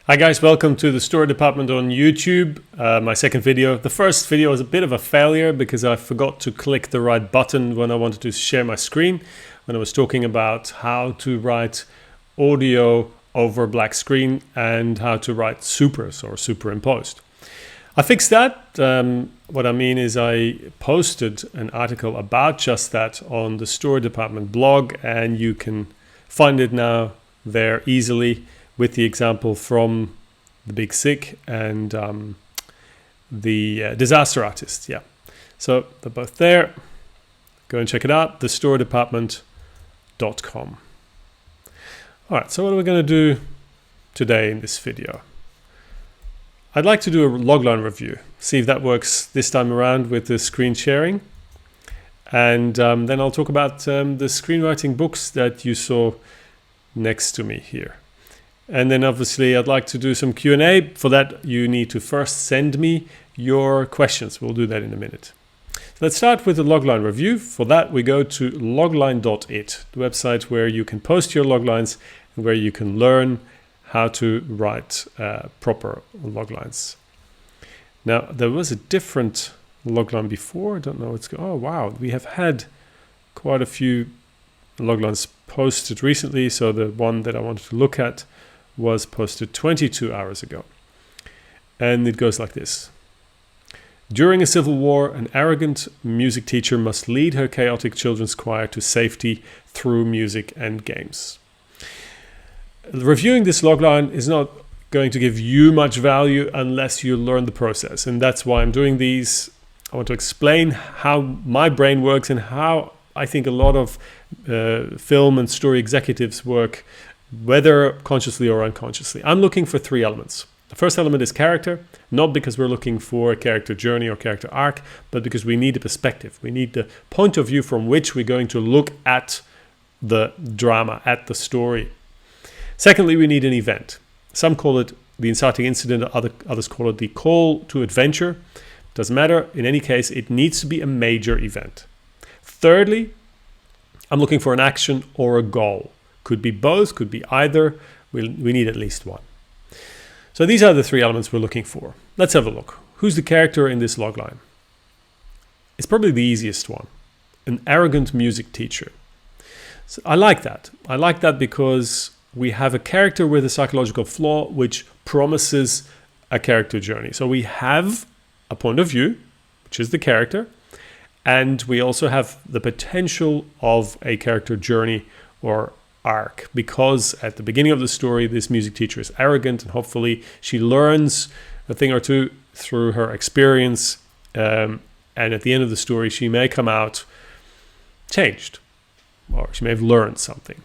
Hi guys, welcome to the story department on YouTube. My second video. The first video was a bit of a failure because I forgot to click the right button when I wanted to share my screen, when I was talking about how to write audio over black screen and how to write supers or superimposed. I fixed that. What I mean is I posted an article about just that on the story department blog, and you can find it now there easily, with the example from The Big Sick and the Disaster Artist. Yeah, so they're both there. Go and check it out, thestorydepartment.com. All right, so what are we going to do today in this video? I'd like to do a logline review, see if that works this time around with the screen sharing. And then I'll talk about the screenwriting books that you saw next to me here. And then obviously I'd like to do some Q&A. For that, you need to first send me your questions. We'll do that in a minute. Let's start with the logline review. For that, we go to logline.it, the website where you can post your loglines and where you can learn how to write proper loglines. Now, there was a different logline before. I don't know what's going on. Oh, wow. We have had quite a few loglines posted recently. So the one that I wanted to look at was posted 22 hours ago. And it goes like this. During a civil war, an arrogant music teacher must lead her chaotic children's choir to safety through music and games. Reviewing this logline is not going to give you much value unless you learn the process. And that's why I'm doing these. I want to explain how my brain works and how I think a lot of film and story executives work, whether consciously or unconsciously. I'm looking for three elements. The first element is character, not because we're looking for a character journey or character arc, but because we need a perspective. We need the point of view from which we're going to look at the drama, at the story. Secondly, we need an event. Some call it the inciting incident, others call it the call to adventure. Doesn't matter. In any case, it needs to be a major event. Thirdly, I'm looking for an action or a goal. Could be both, could be either. We need at least one. So these are the three elements we're looking for. Let's have a look. Who's the character in this logline? It's probably the easiest one. An arrogant music teacher. So I like that. I like that because we have a character with a psychological flaw which promises a character journey. So we have a point of view, which is the character, and we also have the potential of a character journey or arc, because at the beginning of the story this music teacher is arrogant and hopefully she learns a thing or two through her experience, and at the end of the story she may come out changed, or she may have learned something.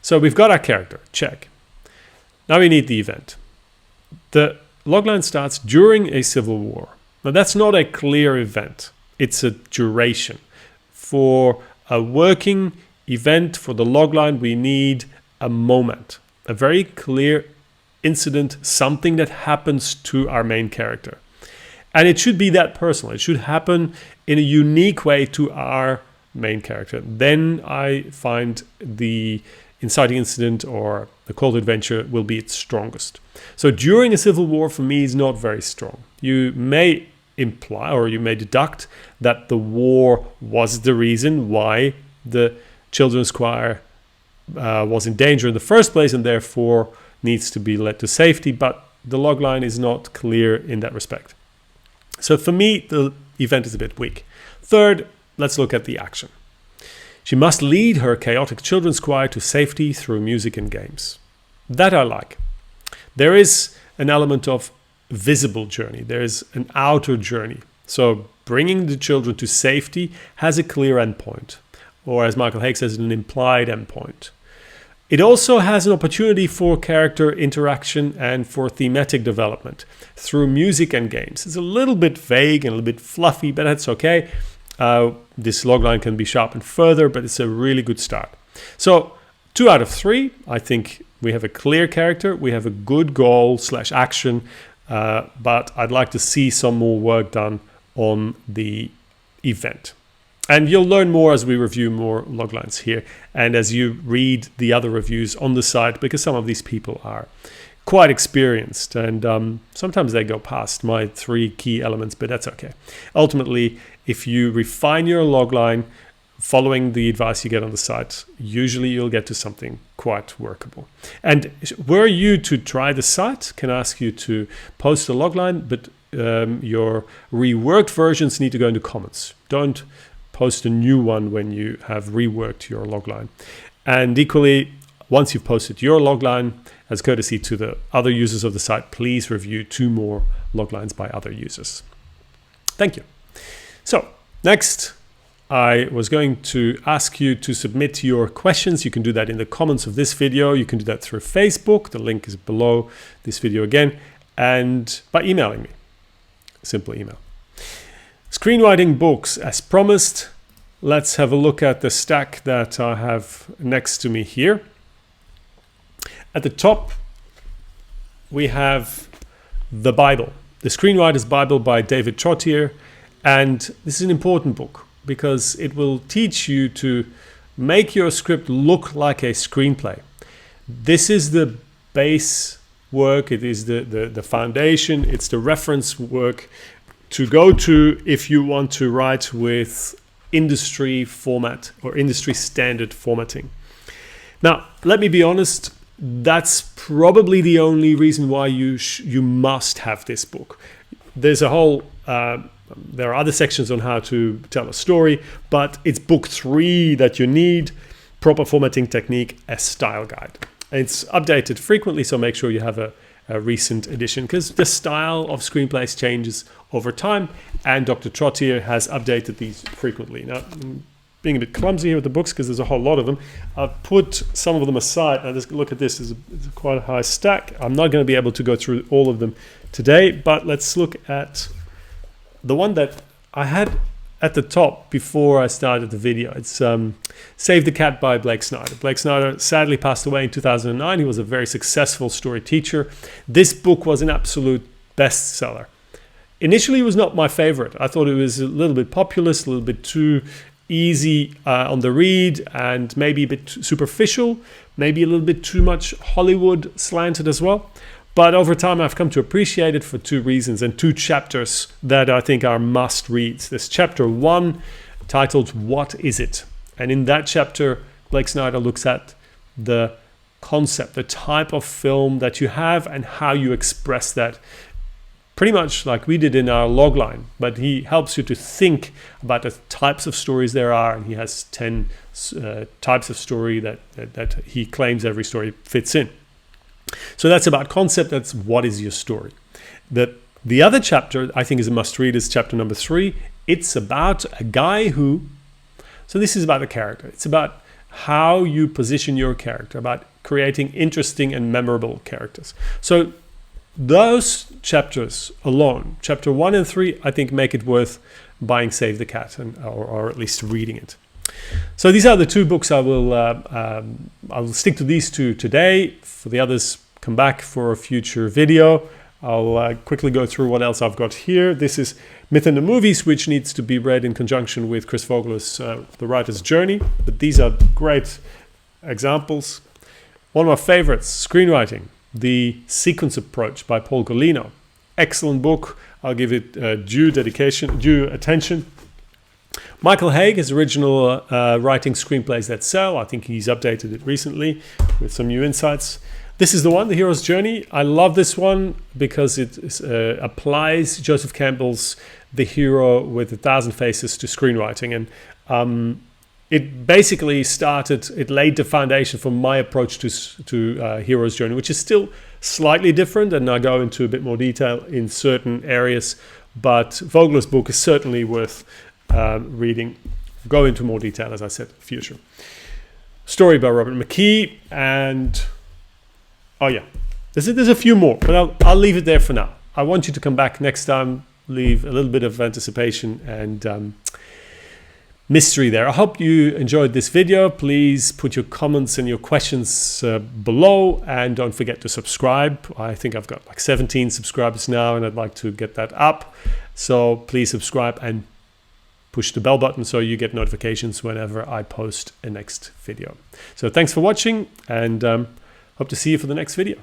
So we've got our character, check. Now we need the event. The logline starts during a civil war. Now that's not a clear event, it's a duration. For a working event for the logline, we need a moment, a very clear incident, something that happens to our main character. And it should be that personal. It should happen in a unique way to our main character. Then I find the inciting incident or the call to adventure will be its strongest. So during a civil war for me is not very strong. You may imply or you may deduct that the war was the reason why the children's choir was in danger in the first place and therefore needs to be led to safety, but the logline is not clear in that respect. So for me, the event is a bit weak. Third, let's look at the action. She must lead her chaotic children's choir to safety through music and games. That I like. There is an element of visible journey. There is an outer journey. So bringing the children to safety has a clear endpoint, or as Michael Haig says, an implied endpoint. It also has an opportunity for character interaction and for thematic development through music and games. It's a little bit vague and a little bit fluffy, but that's okay. This logline can be sharpened further, but it's a really good start. So 2 out of 3, I think we have a clear character, we have a good goal / action, but I'd like to see some more work done on the event. And you'll learn more as we review more loglines here and as you read the other reviews on the site, because some of these people are quite experienced, and sometimes they go past my 3 key elements, but that's okay. Ultimately, if you refine your logline following the advice you get on the site, usually you'll get to something quite workable. And were you to try the site, can ask you to post a logline, but your reworked versions need to go into comments. Don't post a new one when you have reworked your logline. And equally, once you've posted your logline, as courtesy to the other users of the site, please review 2 more loglines by other users. Thank you. So next, I was going to ask you to submit your questions. You can do that in the comments of this video. You can do that through Facebook. The link is below this video again, and by emailing me. Simple email. Screenwriting Books, as promised. Let's have a look at the stack that I have next to me here. At the top, we have the Bible, the Screenwriter's Bible by David Trottier. And this is an important book because it will teach you to make your script look like a screenplay. This is the base work. It is the foundation. It's the reference work to go to if you want to write with industry format or industry standard formatting. Now, let me be honest. That's probably the only reason why you must have this book. There's a whole, there are other sections on how to tell a story, but it's book 3 that you need, proper formatting technique, a style guide. It's updated frequently, so make sure you have a recent edition because the style of screenplays changes over time, and Dr. Trottier has updated these frequently. Now, being a bit clumsy here with the books because there's a whole lot of them, I've put some of them aside. Now just look at this, it's quite a high stack. I'm not going to be able to go through all of them today, but let's look at the one that I had at the top before I started the video. It's Save the Cat by Blake Snyder. Blake Snyder sadly passed away in 2009. He was a very successful story teacher. This book was an absolute bestseller. Initially, it was not my favorite. I thought it was a little bit populist, a little bit too easy on the read, and maybe a bit superficial, maybe a little bit too much Hollywood slanted as well. But over time, I've come to appreciate it for 2 reasons and 2 chapters that I think are must reads. There's chapter 1 titled What Is It? And in that chapter, Blake Snyder looks at the concept, the type of film that you have and how you express that. Pretty much like we did in our logline, but he helps you to think about the types of stories there are, and he has 10 types of story that he claims every story fits in. So that's about concept. That's what is your story. The other chapter I think is a must read is chapter number 3. It's about a guy who, so this is about the character. It's about how you position your character, about creating interesting and memorable characters. So those chapters alone, chapter 1 and 3, I think make it worth buying Save the Cat or at least reading it. So these are the 2 books I will stick to these 2 today. For the others, come back for a future video. I'll quickly go through what else I've got here. This is Myth and the Movies, which needs to be read in conjunction with Chris Vogler's The Writer's Journey. But these are great examples. One of my favorites, Screenwriting, The Sequence Approach by Paul Golino. Excellent book. I'll give it due attention. Michael Haig, his original writing screenplays that sell. I think he's updated it recently with some new insights. This is the one, The Hero's Journey. I love this one because it applies Joseph Campbell's The Hero with 1,000 Faces to screenwriting. And it basically it laid the foundation for my approach to Hero's Journey, which is still slightly different. And I go into a bit more detail in certain areas. But Vogler's book is certainly worth reading. Go into more detail, as I said, future. Story by Robert McKee, and there's a few more, but I'll leave it there for now. I want you to come back next time, leave a little bit of anticipation and mystery there. I hope you enjoyed this video. Please put your comments and your questions below, and don't forget to subscribe. I think I've got like 17 subscribers now, and I'd like to get that up. So please subscribe and push the bell button so you get notifications whenever I post a next video. So thanks for watching, and hope to see you for the next video.